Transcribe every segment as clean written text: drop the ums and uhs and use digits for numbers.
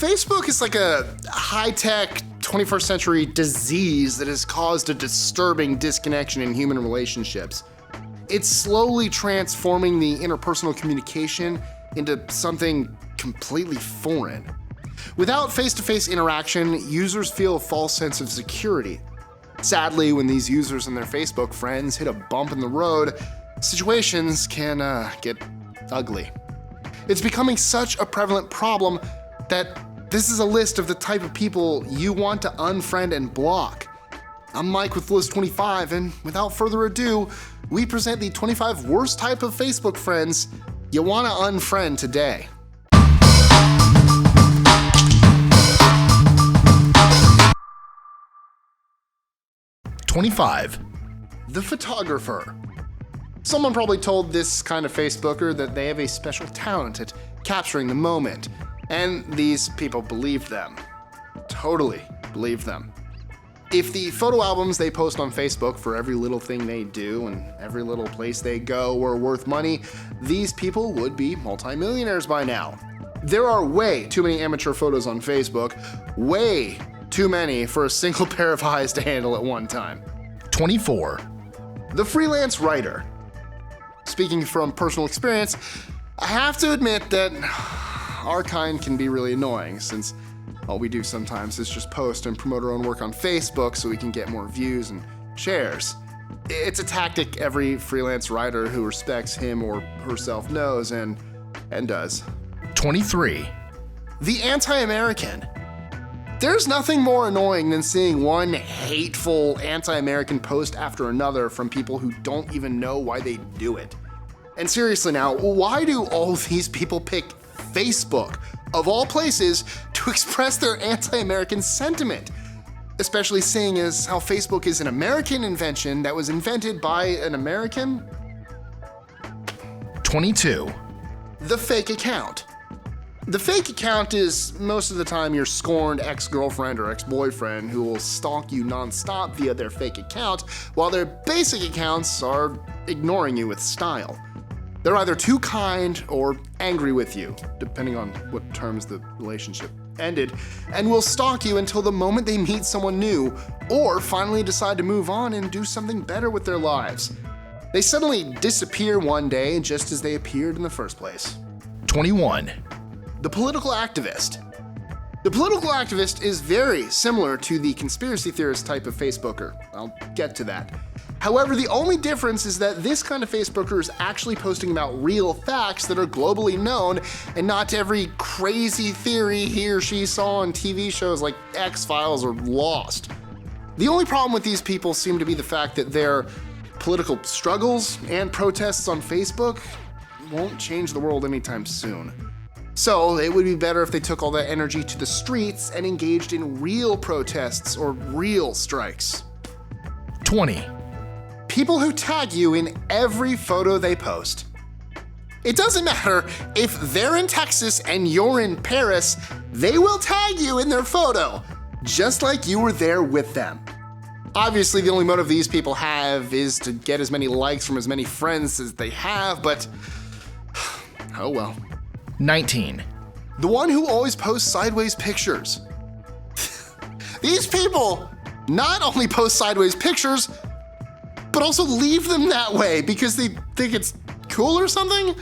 Facebook is like a high-tech 21st century disease that has caused a disturbing disconnection in human relationships. It's slowly transforming the interpersonal communication into something completely foreign. Without face-to-face interaction, users feel a false sense of security. Sadly, when these users and their Facebook friends hit a bump in the road, situations can get ugly. It's becoming such a prevalent problem that this is a list of the type of people you want to unfriend and block. I'm Mike with List 25, and without further ado, we present the 25 worst type of Facebook friends you want to unfriend today. #25. The photographer. Someone probably told this kind of Facebooker that they have a special talent at capturing the moment, and these people believed them. Totally believed them. If the photo albums they post on Facebook for every little thing they do and every little place they go were worth money, these people would be multimillionaires by now. There are way too many amateur photos on Facebook, way too many for a single pair of eyes to handle at one time. #24. The freelance writer. Speaking from personal experience, I have to admit that our kind can be really annoying, since all we do sometimes is just post and promote our own work on Facebook so we can get more views and shares. It's a tactic every freelance writer who respects him or herself knows and does. #23. The AntiAmerican. There's nothing more annoying than seeing one hateful anti-American post after another from people who don't even know why they do it. And seriously now, why do all these people pick Facebook, of all places, to express their anti-American sentiment? Especially seeing as how Facebook is an American invention that was invented by an American? #22. The fake account. The fake account is most of the time your scorned ex-girlfriend or ex-boyfriend who will stalk you nonstop via their fake account, while their basic accounts are ignoring you with style. They're either too kind or angry with you, depending on what terms the relationship ended, and will stalk you until the moment they meet someone new, or finally decide to move on and do something better with their lives. They suddenly disappear one day just as they appeared in the first place. #21. The political activist. The political activist is very similar to the conspiracy theorist type of Facebooker. I'll get to that. However, the only difference is that this kind of Facebooker is actually posting about real facts that are globally known and not every crazy theory he or she saw on TV shows like X-Files or Lost. The only problem with these people seem to be the fact that their political struggles and protests on Facebook won't change the world anytime soon. So it would be better if they took all that energy to the streets and engaged in real protests or real strikes. #20. People who tag you in every photo they post. It doesn't matter if they're in Texas and you're in Paris, they will tag you in their photo, just like you were there with them. Obviously, the only motive these people have is to get as many likes from as many friends as they have, but oh well. #19. The one who always posts sideways pictures. These people not only post sideways pictures, but also leave them that way because they think it's cool or something?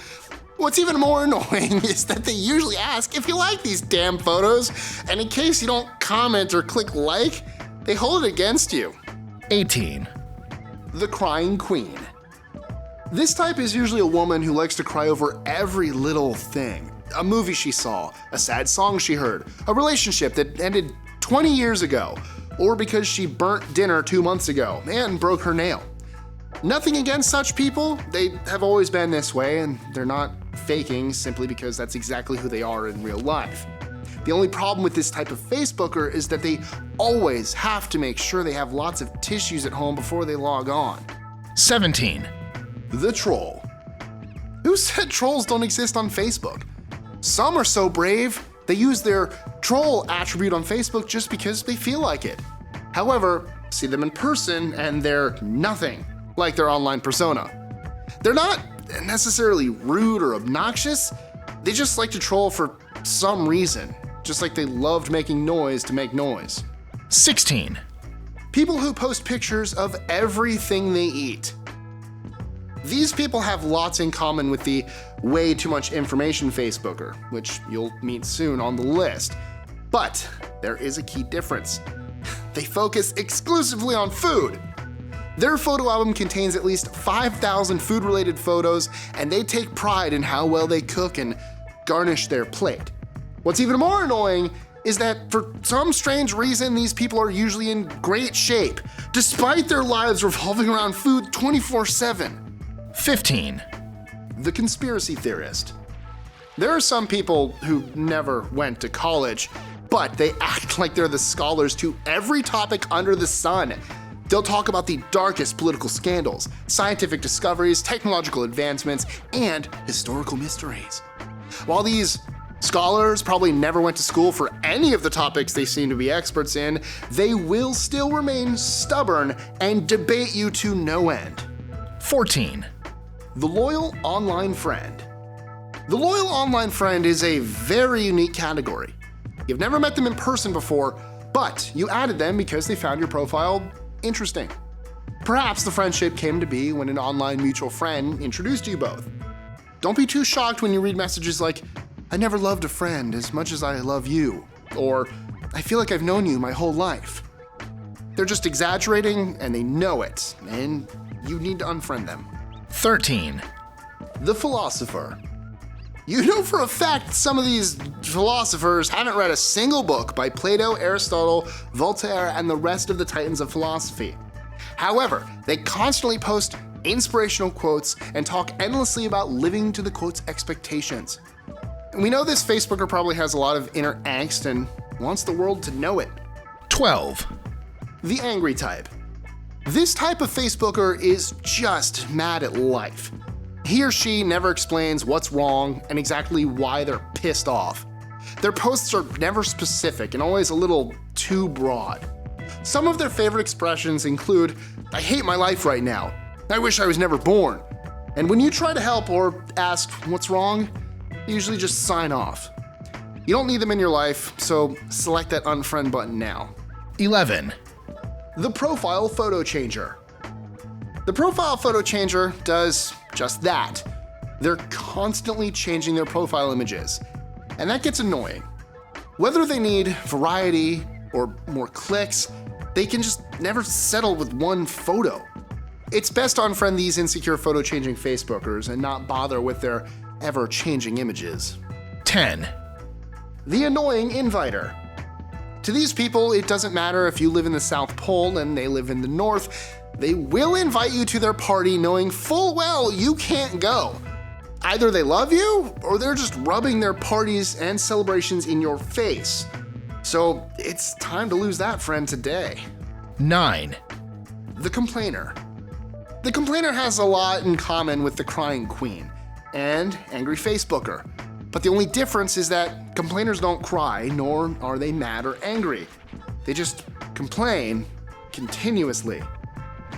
What's even more annoying is that they usually ask if you like these damn photos, and in case you don't comment or click like, they hold it against you. #18. The crying queen. This type is usually a woman who likes to cry over every little thing. A movie she saw, a sad song she heard, a relationship that ended 20 years ago, or because she burnt dinner 2 months ago and broke her nail. Nothing against such people, they have always been this way and they're not faking simply because that's exactly who they are in real life. The only problem with this type of Facebooker is that they always have to make sure they have lots of tissues at home before they log on. #17. The troll. Who said trolls don't exist on Facebook? Some are so brave, they use their troll attribute on Facebook just because they feel like it. However, see them in person and they're nothing like their online persona. They're not necessarily rude or obnoxious, they just like to troll for some reason. just like they loved making noise to make noise. 16. People who post pictures of everything they eat. These people have lots in common with the way too much information Facebooker, which you'll meet soon on the list. But there is a key difference. They focus exclusively on food. Their photo album contains at least 5,000 food-related photos, and they take pride in how well they cook and garnish their plate. What's even more annoying is that for some strange reason, these people are usually in great shape, despite their lives revolving around food 24/7. 15. The conspiracy theorist. There are some people who never went to college, but they act like they're the scholars to every topic under the sun. They'll talk about the darkest political scandals, scientific discoveries, technological advancements, and historical mysteries. While these scholars probably never went to school for any of the topics they seem to be experts in, they will still remain stubborn and debate you to no end. 14. The loyal online friend. The loyal online friend is a very unique category. You've never met them in person before, but you added them because they found your profile interesting. Perhaps the friendship came to be when an online mutual friend introduced you both. Don't be too shocked when you read messages like, "I never loved a friend as much as I love you," or "I feel like I've known you my whole life." They're just exaggerating and they know it, and you need to unfriend them. 13. The philosopher. You know for a fact some of these philosophers haven't read a single book by Plato, Aristotle, Voltaire, and the rest of the titans of philosophy. However, they constantly post inspirational quotes and talk endlessly about living to the quote's expectations. We know this Facebooker probably has a lot of inner angst and wants the world to know it. 12. The angry type. This type of Facebooker is just mad at life. He or she never explains what's wrong and exactly why they're pissed off. Their posts are never specific and always a little too broad. Some of their favorite expressions include, "I hate my life right now. I wish I was never born." And when you try to help or ask what's wrong, they usually just sign off. You don't need them in your life, so select that unfriend button now. 11. The profile photo changer. The profile photo changer does just that. They're constantly changing their profile images, and that gets annoying. Whether they need variety or more clicks, they can just never settle with one photo. It's best to unfriend these insecure photo changing Facebookers and not bother with their ever-changing images. 10. The annoying inviter. To these people, it doesn't matter if you live in the South Pole and they live in the North. They will invite you to their party knowing full well you can't go. Either they love you or they're just rubbing their parties and celebrations in your face. So it's time to lose that friend today. 9. The complainer. The complainer has a lot in common with the crying queen and angry Facebooker. But the only difference is that complainers don't cry, nor are they mad or angry. They just complain continuously.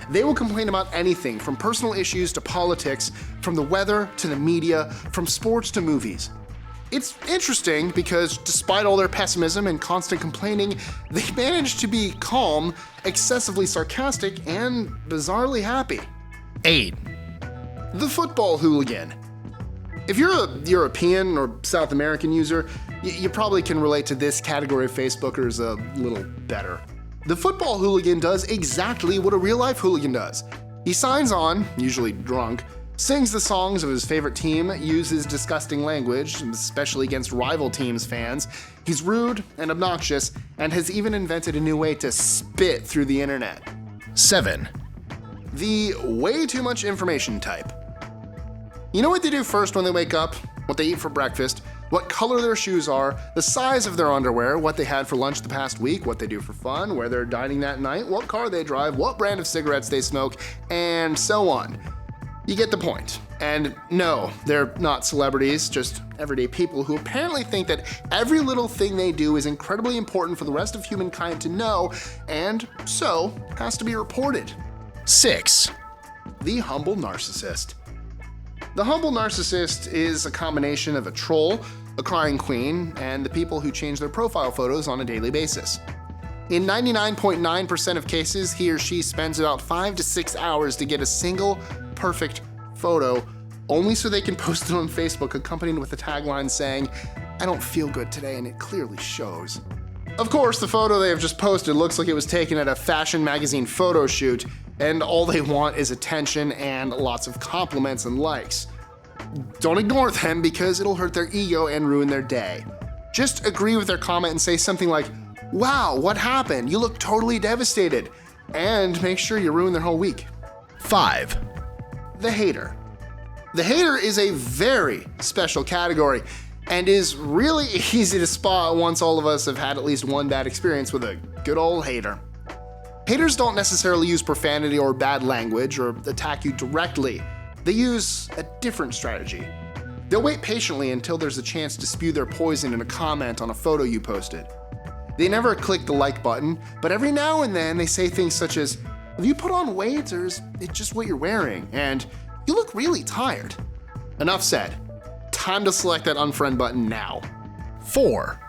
They will complain about anything from personal issues to politics, from the weather to the media, from sports to movies. It's interesting because despite all their pessimism and constant complaining, they manage to be calm, excessively sarcastic, and bizarrely happy. 8. The football hooligan. If you're a European or South American user, you probably can relate to this category of Facebookers a little better. The football hooligan does exactly what a real-life hooligan does. He signs on, usually drunk, sings the songs of his favorite team, uses disgusting language, especially against rival teams' fans. He's rude and obnoxious, and has even invented a new way to spit through the internet. 7. The way too much information type. You know what they do first when they wake up? What they eat for breakfast, what color their shoes are, the size of their underwear, what they had for lunch the past week, what they do for fun, where they're dining that night, what car they drive, what brand of cigarettes they smoke, and so on. You get the point. And no, they're not celebrities, just everyday people who apparently think that every little thing they do is incredibly important for the rest of humankind to know, and so has to be reported. 6. The humble narcissist. The humble narcissist is a combination of a troll, a crying queen, and the people who change their profile photos on a daily basis. In 99.9% of cases, he or she spends about 5 to 6 hours to get a single perfect photo, only so they can post it on Facebook accompanied with a tagline saying, "I don't feel good today," and it clearly shows. Of course, the photo they have just posted looks like it was taken at a fashion magazine photo shoot, and all they want is attention and lots of compliments and likes. Don't ignore them because it'll hurt their ego and ruin their day. Just agree with their comment and say something like, "Wow, what happened? You look totally devastated," and make sure you ruin their whole week. 5. The hater. The hater is a very special category and is really easy to spot once all of us have had at least one bad experience with a good old hater. Haters don't necessarily use profanity or bad language or attack you directly. They use a different strategy. They'll wait patiently until there's a chance to spew their poison in a comment on a photo you posted. They never click the like button, but every now and then they say things such as, "Have you put on weight, or is it just what you're wearing?" And "You look really tired." Enough said. Time to select that unfriend button now. 4.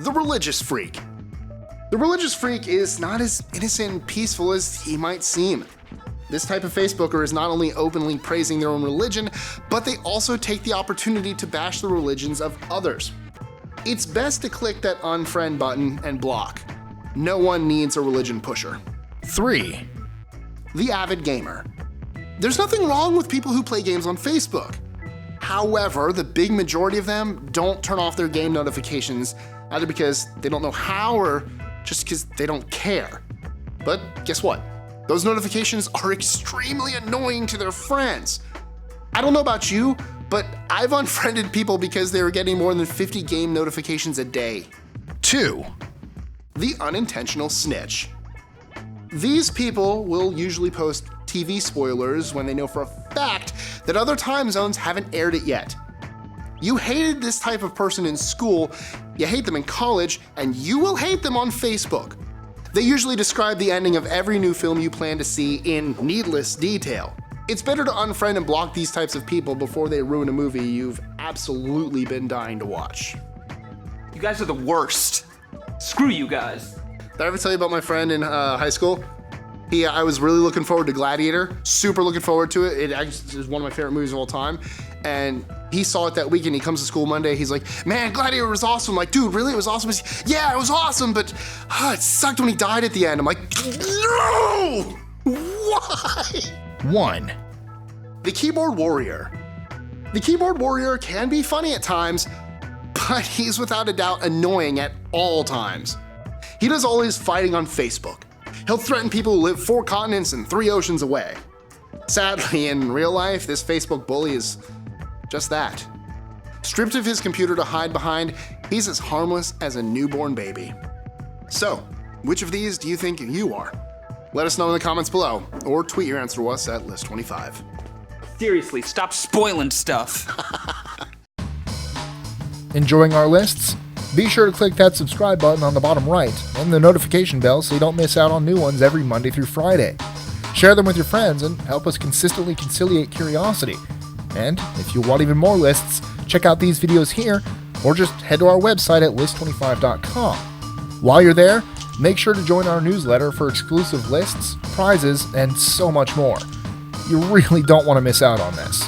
The religious freak. The religious freak is not as innocent and peaceful as he might seem. This type of Facebooker is not only openly praising their own religion, but they also take the opportunity to bash the religions of others. It's best to click that unfriend button and block. No one needs a religion pusher. 3. The Avid Gamer. There's nothing wrong with people who play games on Facebook. However, the big majority of them don't turn off their game notifications, either because they don't know how or just because they don't care. But guess what? Those notifications are extremely annoying to their friends. I don't know about you, but I've unfriended people because they were getting more than 50 game notifications a day. 2. The Unintentional Snitch. These people will usually post TV spoilers when they know for a fact that other time zones haven't aired it yet. You hated this type of person in school, you hate them in college, and you will hate them on Facebook. They usually describe the ending of every new film you plan to see in needless detail. It's better to unfriend and block these types of people before they ruin a movie you've absolutely been dying to watch. You guys are the worst. Screw you guys. Did I ever tell you about my friend in high school? I was really looking forward to Gladiator, super looking forward to it. It actually is one of my favorite movies of all time. And he saw it that weekend. He comes to school Monday. He's like, "Man, Gladiator was awesome." I'm like, "Dude, really? It was awesome?" He's, "Yeah, it was awesome, but it sucked when he died at the end." I'm like, "No! Why?" 1. The Keyboard Warrior. The Keyboard Warrior can be funny at times, but he's without a doubt annoying at all times. He does all his fighting on Facebook. He'll threaten people who live 4 continents and 3 oceans away. Sadly, in real life, this Facebook bully is just that. Stripped of his computer to hide behind, he's as harmless as a newborn baby. So, which of these do you think you are? Let us know in the comments below, or tweet your answer to us at List25. Seriously, stop spoiling stuff. Enjoying our lists? Be sure to click that subscribe button on the bottom right and the notification bell so you don't miss out on new ones every Monday through Friday. Share them with your friends and help us consistently conciliate curiosity. And if you want even more lists, check out these videos here or just head to our website at list25.com. While you're there, make sure to join our newsletter for exclusive lists, prizes, and so much more. You really don't want to miss out on this.